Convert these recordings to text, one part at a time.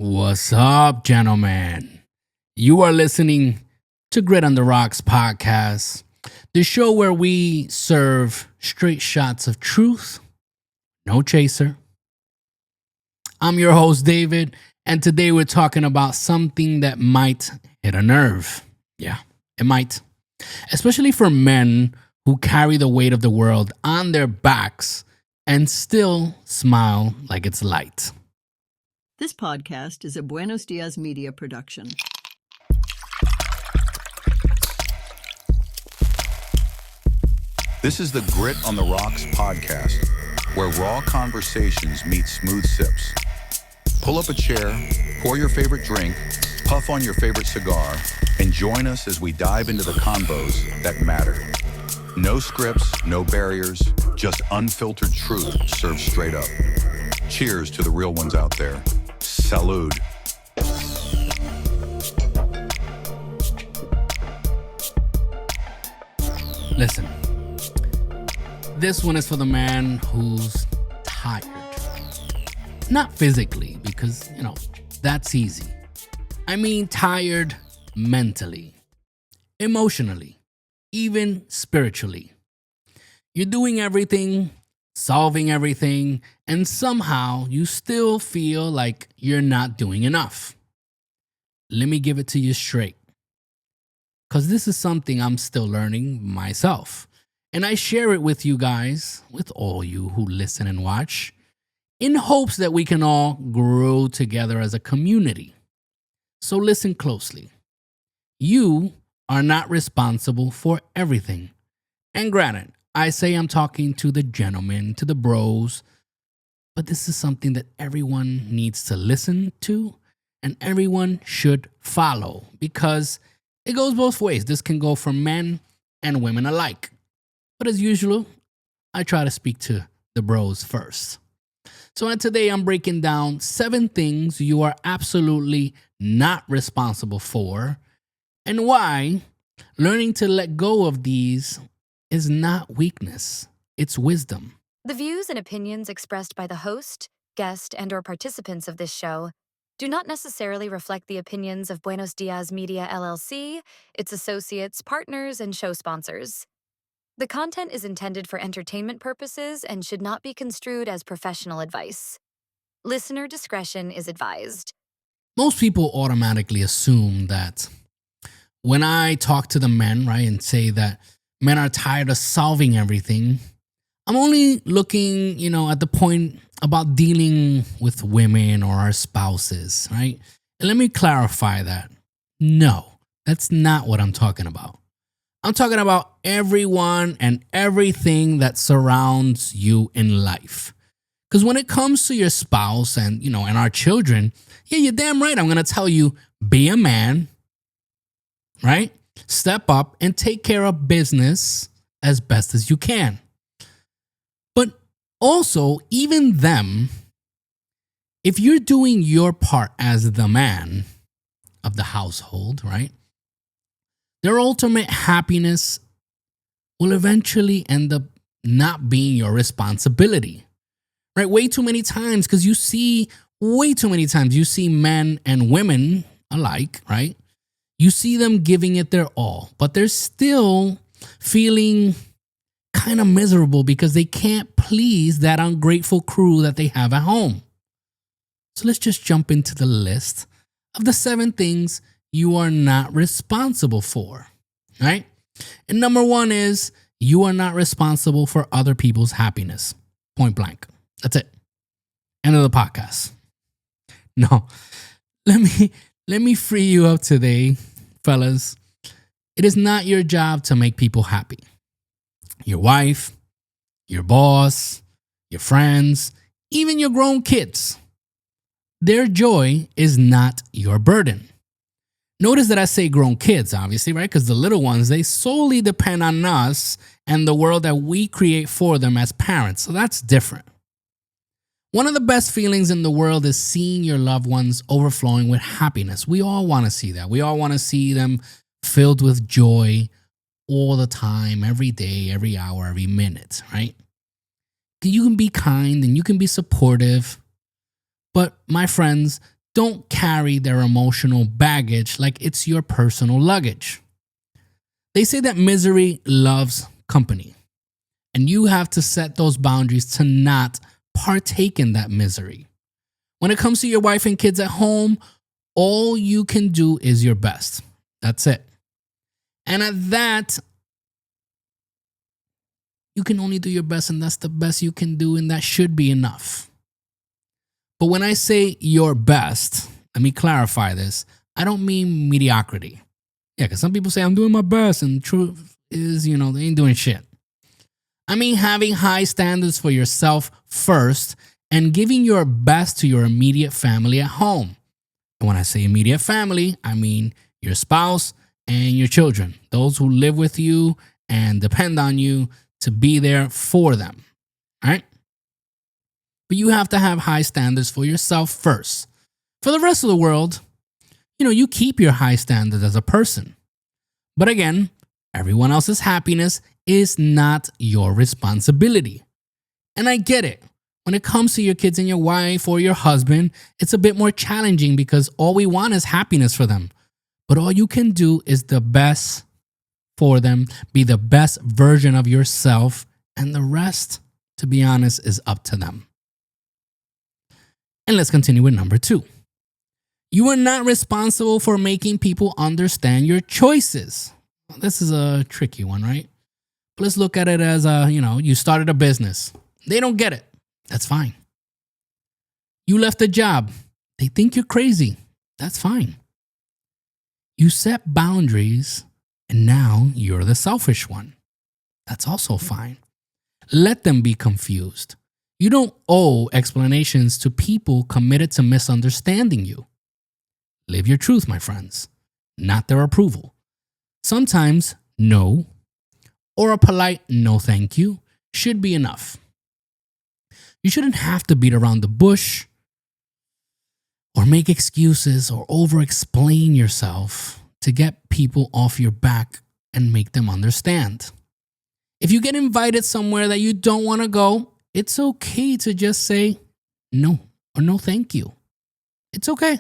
What's up, gentlemen? You are listening to Grit on the Rocks podcast, the show where we serve straight shots of truth, no chaser. I'm your host, David, and today we're talking about something that might hit a nerve. Yeah, it might. Especially for men who carry the weight of the world on their backs and still smile like it's light. This podcast is a Buenos Dias Media production. This is the Grit on the Rocks podcast, where raw conversations meet smooth sips. Pull up a chair, pour your favorite drink, puff on your favorite cigar, and join us as we dive into the convos that matter. No scripts, no barriers, just unfiltered truth served straight up. Cheers to the real ones out there. Salud. Listen, this one is for the man who's tired. Not physically, because, that's easy. I mean tired mentally, emotionally, even spiritually. You're doing everything, solving everything, and somehow you still feel like you're not doing enough. Let me give it to you straight. Because this is something I'm still learning myself. And I share it with you guys, with all you who listen and watch, in hopes that we can all grow together as a community. So listen closely. You are not responsible for everything. And granted, I say I'm talking to the gentlemen, to the bros, but this is something that everyone needs to listen to and everyone should follow because it goes both ways. This can go for men and women alike. But as usual, I try to speak to the bros first. So today I'm breaking down 7 things you are absolutely not responsible for and why learning to let go of these is not weakness, it's wisdom. The views and opinions expressed by the host, guest, and/or participants of this show do not necessarily reflect the opinions of Buenos Dias Media LLC, its associates, partners, and show sponsors. The content is intended for entertainment purposes and should not be construed as professional advice. Listener discretion is advised. Most people automatically assume that when I talk to the men, right, and say that men are tired of solving everything, I'm only looking, at the point about dealing with women or our spouses, right? And let me clarify that. No, that's not what I'm talking about. I'm talking about everyone and everything that surrounds you in life. Because when it comes to your spouse and, and our children, yeah, you're damn right. I'm going to tell you, be a man, right? Step up and take care of business as best as you can. But also, even them, if you're doing your part as the man of the household, right? Their ultimate happiness will eventually end up not being your responsibility, right? Way too many times, because you see men and women alike, right? You see them giving it their all, but they're still feeling kind of miserable because they can't please that ungrateful crew that they have at home. So let's just jump into the list of the 7 things you are not responsible for, right? And number 1 is you are not responsible for other people's happiness. Point blank. That's it. End of the podcast. No, let me free you up today, fellas. It is not your job to make people happy. Your wife, your boss, your friends, even your grown kids. Their joy is not your burden. Notice that I say grown kids, obviously, right? Because the little ones, they solely depend on us and the world that we create for them as parents. So that's different. One of the best feelings in the world is seeing your loved ones overflowing with happiness. We all want to see that. We all want to see them filled with joy all the time, every day, every hour, every minute, right? You can be kind and you can be supportive, but my friends, don't carry their emotional baggage like it's your personal luggage. They say that misery loves company, and you have to set those boundaries to not partake in that misery. When it comes to your wife and kids at home, all you can do is your best. That's it. And at that, you can only do your best, and that's the best you can do, and that should be enough. But when I say your best, let me clarify this. I don't mean mediocrity. Yeah, because some people say I'm doing my best, and the truth is, they ain't doing shit. I mean having high standards for yourself first and giving your best to your immediate family at home. And when I say immediate family, I mean your spouse and your children, those who live with you and depend on you to be there for them, all right? But you have to have high standards for yourself first. For the rest of the world, you keep your high standards as a person. But again, everyone else's happiness is not your responsibility. And I get it. When it comes to your kids and your wife or your husband, it's a bit more challenging because all we want is happiness for them. But all you can do is the best for them, be the best version of yourself, and the rest, to be honest, is up to them. And let's continue with number 2. You are not responsible for making people understand your choices. This is a tricky one, right? But let's look at it as you started a business. They don't get it. That's fine. You left a job. They think you're crazy. That's fine. You set boundaries, and now you're the selfish one. That's also fine. Let them be confused. You don't owe explanations to people committed to misunderstanding you. Live your truth, my friends, not their approval. Sometimes no, or a polite no thank you, should be enough. You shouldn't have to beat around the bush or make excuses or over-explain yourself to get people off your back and make them understand. If you get invited somewhere that you don't want to go, it's okay to just say no or no thank you. It's okay.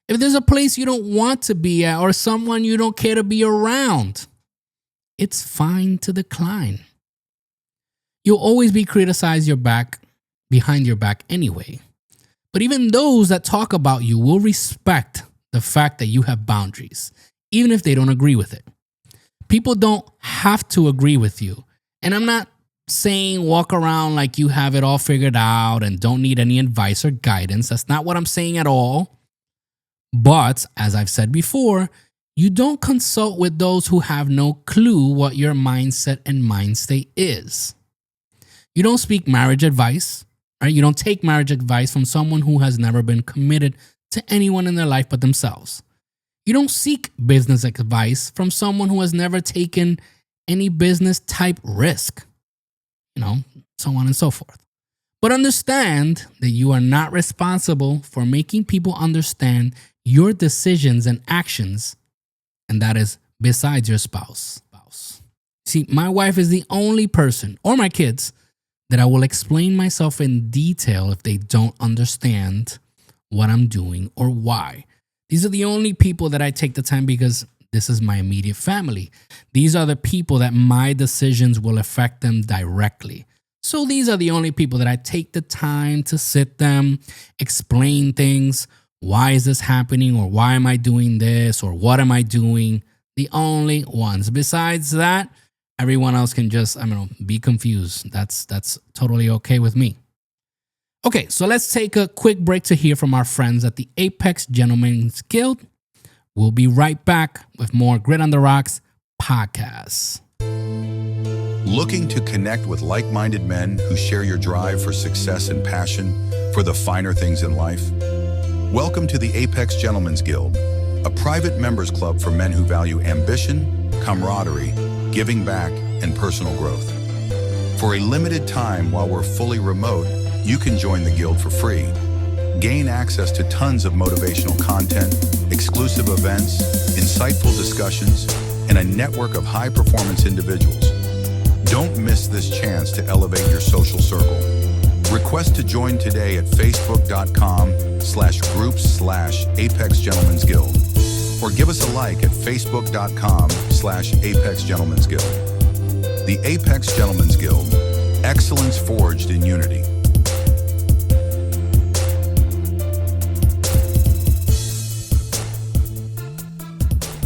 If there's a place you don't want to be at or someone you don't care to be around, it's fine to decline. You'll always be criticized behind your back anyway. But even those that talk about you will respect the fact that you have boundaries, even if they don't agree with it. People don't have to agree with you. And I'm not saying walk around like you have it all figured out and don't need any advice or guidance. That's not what I'm saying at all. But as I've said before, you don't consult with those who have no clue what your mindset and mind state is. You don't speak marriage advice, right? You don't take marriage advice from someone who has never been committed to anyone in their life but themselves. You don't seek business advice from someone who has never taken any business type risk, so on and so forth. But understand that you are not responsible for making people understand your decisions and actions, and that is besides your spouse. See, my wife is the only person, or my kids, that I will explain myself in detail if they don't understand what I'm doing or why. These are the only people that I take the time because this is my immediate family. These are the people that my decisions will affect them directly. So these are the only people that I take the time to sit them, explain things. Why is this happening? Or why am I doing this? Or what am I doing? The only ones. Besides that, everyone else can just, be confused. That's totally okay with me. Okay, so let's take a quick break to hear from our friends at the Apex Gentlemen's Guild. We'll be right back with more Grit on the Rocks podcasts. Looking to connect with like-minded men who share your drive for success and passion for the finer things in life? Welcome to the Apex Gentlemen's Guild, a private members club for men who value ambition, camaraderie, giving back, and personal growth. For a limited time while we're fully remote, you can join the guild for free. Gain access to tons of motivational content, exclusive events, insightful discussions, and a network of high-performance individuals. Don't miss this chance to elevate your social circle. Request to join today at facebook.com/groups/Apex Gentlemen's Guild. Or give us a like at facebook.com/Apex Gentlemen's Guild. The Apex Gentlemen's Guild. Excellence forged in unity.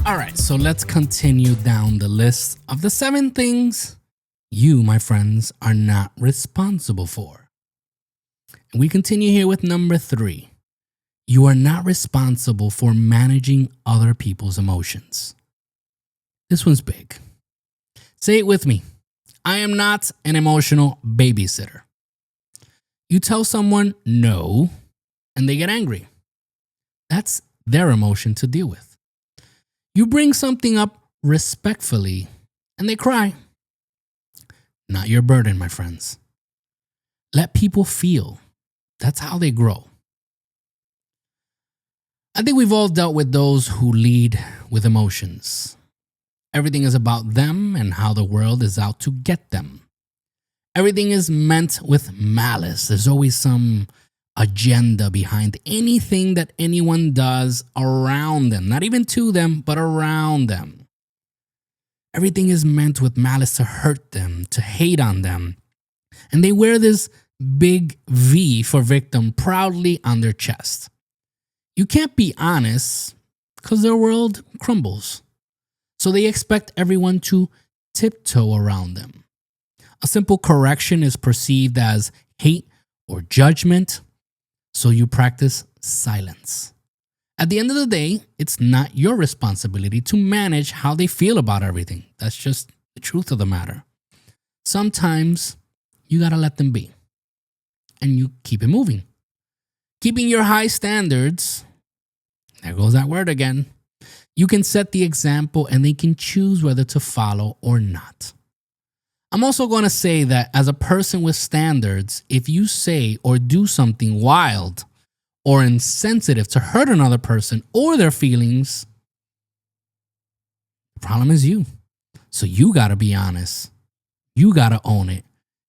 All right, so let's continue down the list of the 7 things you, my friends, are not responsible for. And we continue here with number 3. You are not responsible for managing other people's emotions. This one's big. Say it with me. I am not an emotional babysitter. You tell someone no, and they get angry. That's their emotion to deal with. You bring something up respectfully, and they cry. Not your burden, my friends. Let people feel. That's how they grow. I think we've all dealt with those who lead with emotions. Everything is about them and how the world is out to get them. Everything is meant with malice. There's always some agenda behind anything that anyone does around them. Not even to them, but around them. Everything is meant with malice to hurt them, to hate on them. And they wear this big V for victim proudly on their chest. You can't be honest because their world crumbles. So they expect everyone to tiptoe around them. A simple correction is perceived as hate or judgment, so you practice silence. At the end of the day, it's not your responsibility to manage how they feel about everything. That's just the truth of the matter. Sometimes you gotta let them be, and you keep it moving. Keeping your high standards, there goes that word again. You can set the example and they can choose whether to follow or not. I'm also going to say that as a person with standards, if you say or do something wild or insensitive to hurt another person or their feelings, the problem is you. So you got to be honest. You got to own it.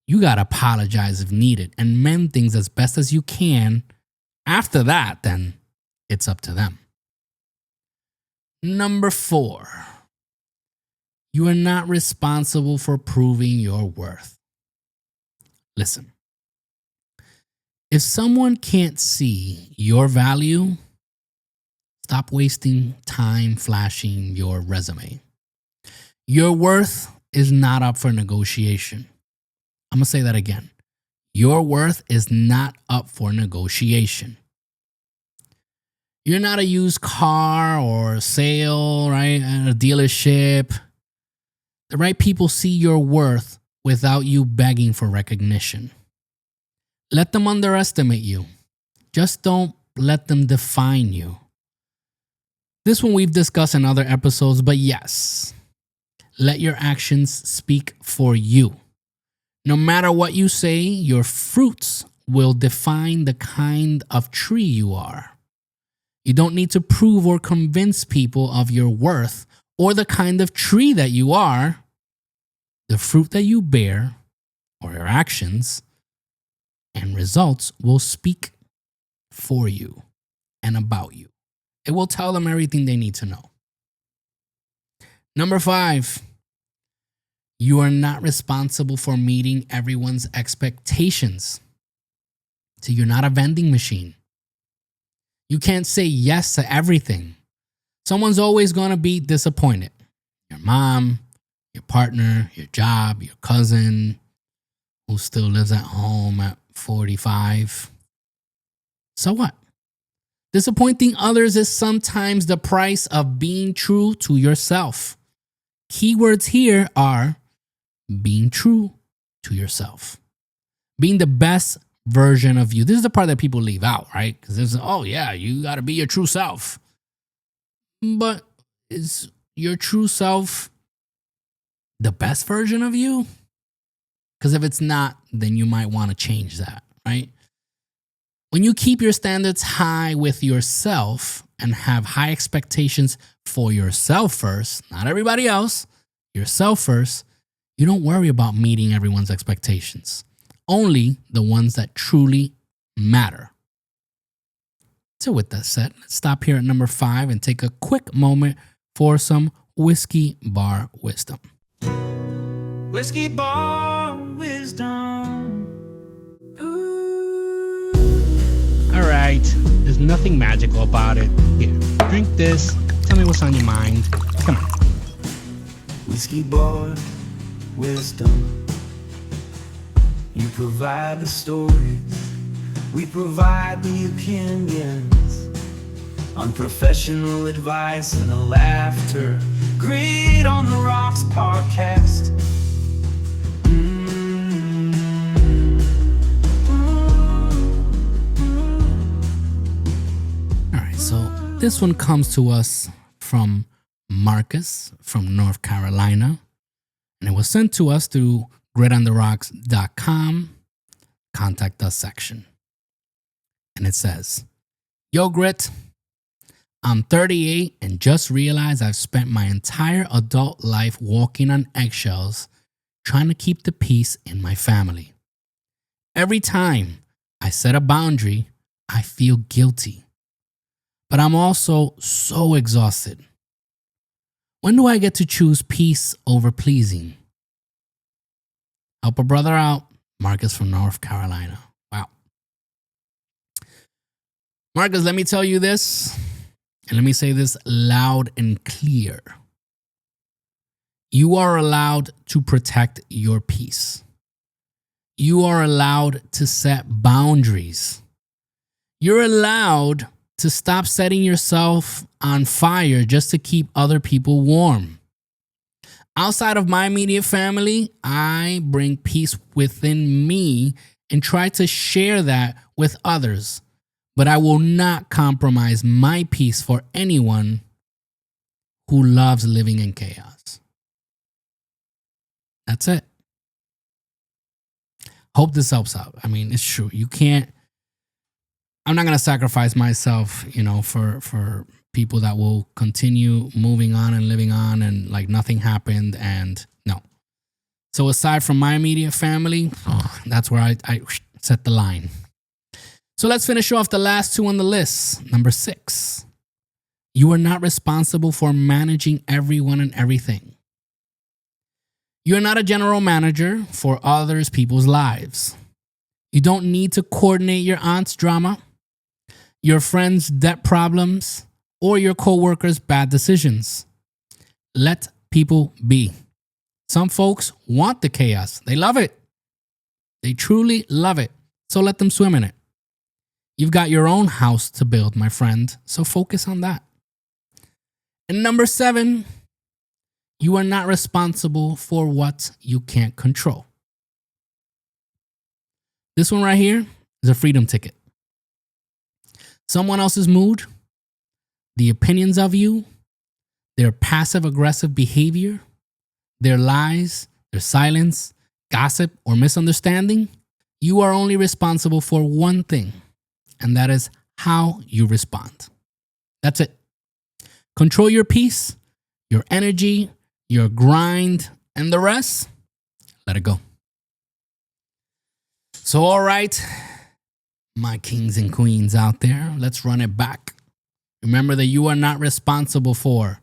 You got to apologize if needed and mend things as best as you can. After that, then it's up to them. Number 4. You are not responsible for proving your worth. Listen, if someone can't see your value, stop wasting time flashing your resume. Your worth is not up for negotiation. I'm going to say that again. Your worth is not up for negotiation. You're not a used car or sale, right? At a dealership. The right people see your worth without you begging for recognition. Let them underestimate you. Just don't let them define you. This one we've discussed in other episodes, but yes, let your actions speak for you. No matter what you say, your fruits will define the kind of tree you are. You don't need to prove or convince people of your worth or the kind of tree that you are. The fruit that you bear, or your actions and results, will speak for you and about you. It will tell them everything they need to know. Number 5, you are not responsible for meeting everyone's expectations. So you're not a vending machine. You can't say yes to everything. Someone's always going to be disappointed. Your mom, your partner, your job, your cousin who still lives at home at 45. So what? Disappointing others is sometimes the price of being true to yourself. Keywords here are being true to yourself. Being the best version of you. This is the part that people leave out, right? Because there's, oh yeah, you got to be your true self. But is your true self the best version of you? Because if it's not, then you might want to change that, right? When you keep your standards high with yourself and have high expectations for yourself first, not everybody else, yourself first, you don't worry about meeting everyone's expectations. only the ones that truly matter. So with that said, let's stop here at number 5 and take a quick moment for some whiskey bar wisdom. Whiskey bar wisdom. All right, there's nothing magical about it. Here, drink this. Tell me what's on your mind. Come on. Whiskey bar wisdom. You provide the stories, we provide the opinions, unprofessional advice and the laughter. Great on the Rocks podcast. All right, so this one comes to us from Marcus from North Carolina, and it was sent to us through gritontheRocks.com contact us section. And it says, "Yo, Grit, I'm 38 and just realized I've spent my entire adult life walking on eggshells trying to keep the peace in my family. Every time I set a boundary, I feel guilty. But I'm also so exhausted. When do I get to choose peace over pleasing? Help a brother out." Marcus from North Carolina. Wow. Marcus, let me tell you this, and let me say this loud and clear. You are allowed to protect your peace. You are allowed to set boundaries. You're allowed to stop setting yourself on fire just to keep other people warm. Outside of my immediate family, I bring peace within me and try to share that with others. But I will not compromise my peace for anyone who loves living in chaos. That's it. Hope this helps out. I mean, it's true. I'm not going to sacrifice myself, for people that will continue moving on and living on and like nothing happened, and no. So aside from my immediate family, that's where I set the line. So let's finish off the last two on the list. Number 6, you are not responsible for managing everyone and everything. You are not a general manager for others people's lives. You don't need to coordinate your aunt's drama, your friend's debt problems, or your coworkers' bad decisions. Let people be. Some folks want the chaos. They love it. They truly love it. So let them swim in it. You've got your own house to build, my friend, so focus on that. And number 7, you are not responsible for what you can't control. This one right here is a freedom ticket. Someone else's mood, the opinions of you, their passive-aggressive behavior, their lies, their silence, gossip, or misunderstanding, you are only responsible for one thing, and that is how you respond. That's it. Control your peace, your energy, your grind, and the rest, let it go. So, all right, my kings and queens out there, let's run it back. Remember that you are not responsible for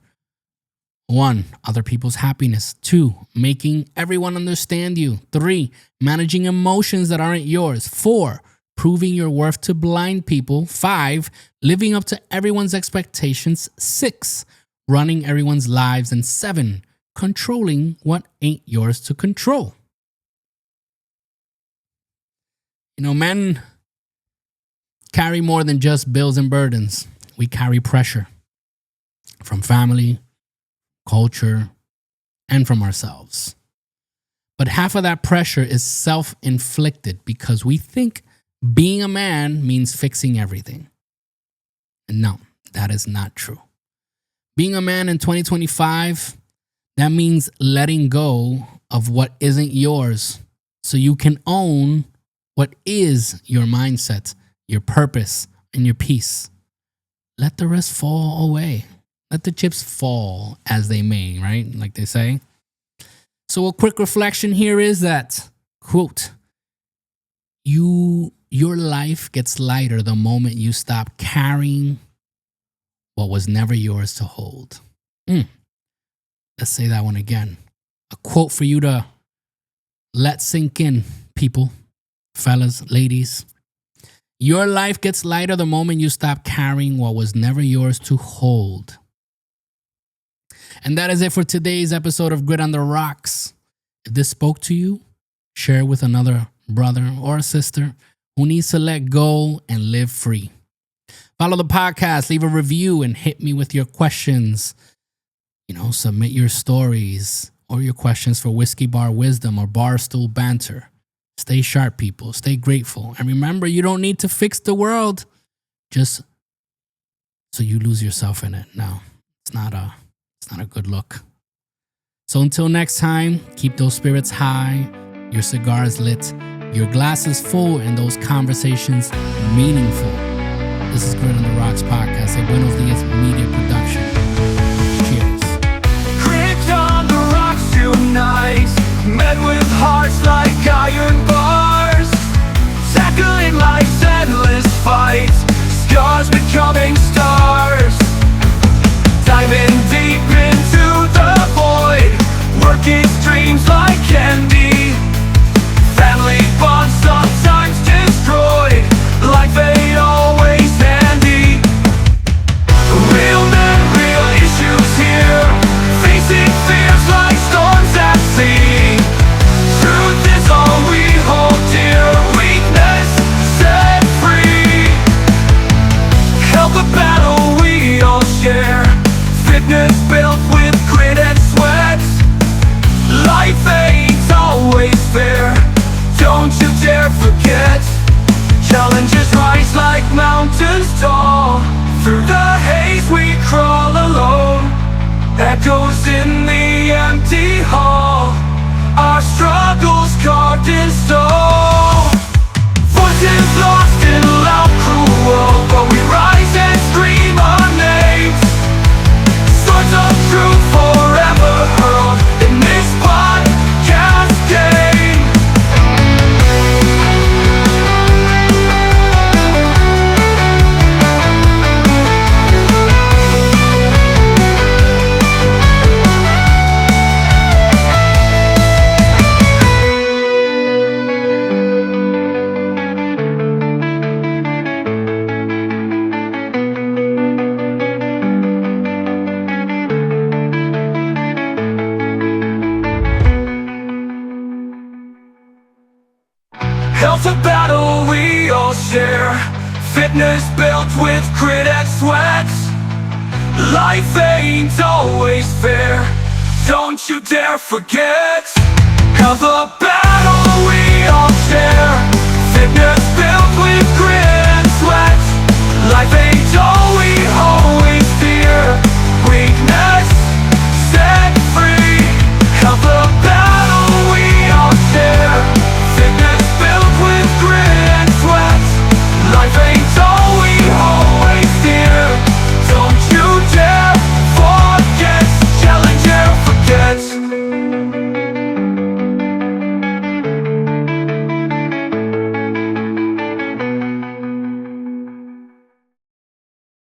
1, other people's happiness. 2, making everyone understand you. 3, managing emotions that aren't yours. 4, proving your worth to blind people. 5, living up to everyone's expectations. 6, running everyone's lives. And 7, controlling what ain't yours to control. Men carry more than just bills and burdens. We carry pressure from family, culture, and from ourselves. But half of that pressure is self-inflicted because we think being a man means fixing everything. And no, that is not true. Being a man in 2025, that means letting go of what isn't yours so you can own what is your mindset, your purpose, and your peace. Let the rest fall away. Let the chips fall as they may, right? Like they say. So a quick reflection here is that, quote, Your life gets lighter the moment you stop carrying what was never yours to hold. Let's say that one again. A quote for you to let sink in, people, fellas, ladies. Your life gets lighter the moment you stop carrying what was never yours to hold. And that is it for today's episode of Grit on the Rocks. If this spoke to you, share it with another brother or sister who needs to let go and live free. Follow the podcast, leave a review, and hit me with your questions. Submit your stories or your questions for Whiskey Bar Wisdom or Barstool Banter. Stay sharp, people. Stay grateful. And remember, you don't need to fix the world just so you lose yourself in it. No, it's not a good look. So until next time, keep those spirits high, your cigars lit, your glasses full, and those conversations meaningful. This is Grit on the Rocks podcast, a Buenos Dias media production. Cheers. Grit on the rocks tonight, met with hearts like iron bars, tackling life's endless fight, scars becoming stars, diving deep into the void, working dreams like candy, family bonds sometimes destroyed, like fate always handy. Real men, real issues here, facing fears like storms at sea. Truth is all we hold dear, weakness set free. Help a battle we all share, fitness built with grit and sweat. Life ain't always fair, don't you dare forget. Challenges rise like mountains tall, through the haze we crawl alone. Echoes in the empty hall, our struggles carved in stone. Voices lost in loud cruel, but we rise and scream our names. Swords of truth forever hurled in this podcast game. Health a battle we all share, fitness built with grit and sweat. Life ain't always fair, don't you dare forget. Health a battle we all share,